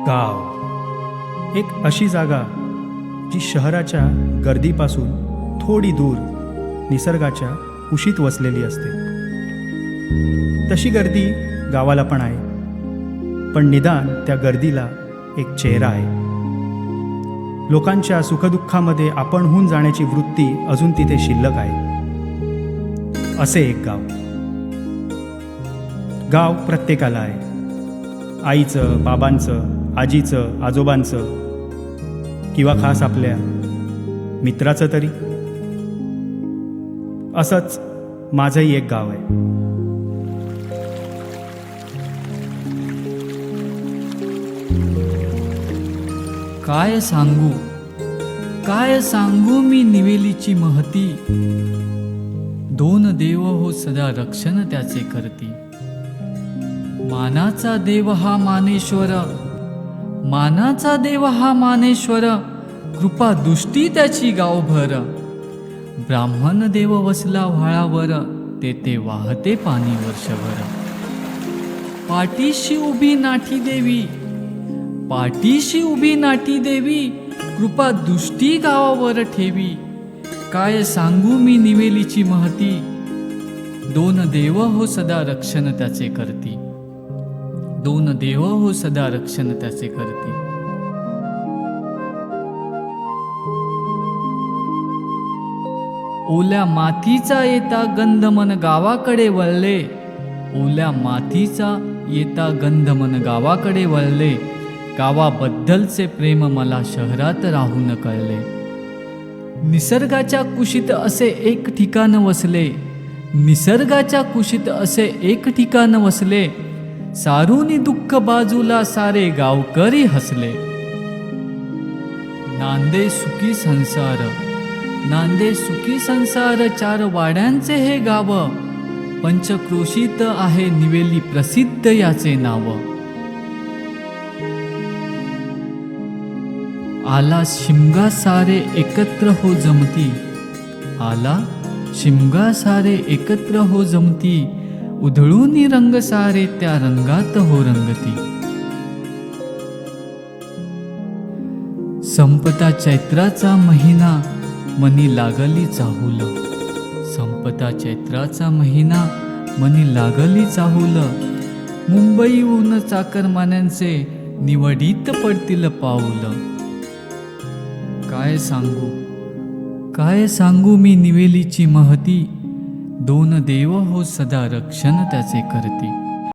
गाव एक अशी जागा जी शहराच्या गर्दीपासून थोडी दूर निसर्गाच्या कुशीत वसलेली असते. तशी गर्दी गावाला पण आहे, पण निदान त्या गर्दीला एक चेहरा आहे. लोकांच्या सुखदुःखामध्ये आपण होऊन जाण्याची वृत्ती अजून तिथे शिल्लक आहे. असे एक गाव. गाव प्रत्येकाला आहे. आईचं, बाबांचं, आजीचं, आजोबांचं, किंवा खास आपल्या मित्राचं तरी. असंच माझंही एक गाव आहे. काय सांगू मी निवेलीची महती. दोन देव हो सदा रक्षण त्याचे करती. मानाचा देव हा मानेश्वर, कृपा दुष्टी त्याची गावभर. ब्राह्मण देव वसला व्हाळावर, ते वाहते पाणी वर्षभर. पाठीशी उभी नाठी देवी, कृपा दुष्टी गावावर ठेवी. काय सांगू मी निवेलीची महती. दोन देव हो सदा रक्षण त्याचे करती. दोन देव हो सदा रक्षण त्याचे करती. ओल्या मातीचा येता गंध मन गावाकडे वळले. ओल्या मातीचा येता गंध मन गावाकडे वळले. गावाबद्दलचे प्रेम मला शहरात राहून कळले. निसर्गाच्या कुशीत असे एक ठिकाण वसले. निसर्गाच्या कुशीत असे एक ठिकाण वसले. सारूनी दुःख बाजूला सारे गावकरी हसले. नांदे सुखी संसार चार वाड्यांचे हे गाव. पंचक्रोशीत आहे निवेली प्रसिद्ध याचे नाव. आला शिमगा सारे एकत्र हो जमती. आला शिमगा सारे एकत्र हो जमती. उधळूनी रंग सारे त्या रंगात हो रंगती. संपता चैत्राचा महिना मनी लागली चाहूल. संपता चैत्राचा महिना मनी लागली चाहूल. मुंबईहून चाकरमान्यांचे निवडीत पडतील पाऊल. काय सांगू मी निवेलीची महती. दोन देव हो सदा रक्षण त्याचे करती.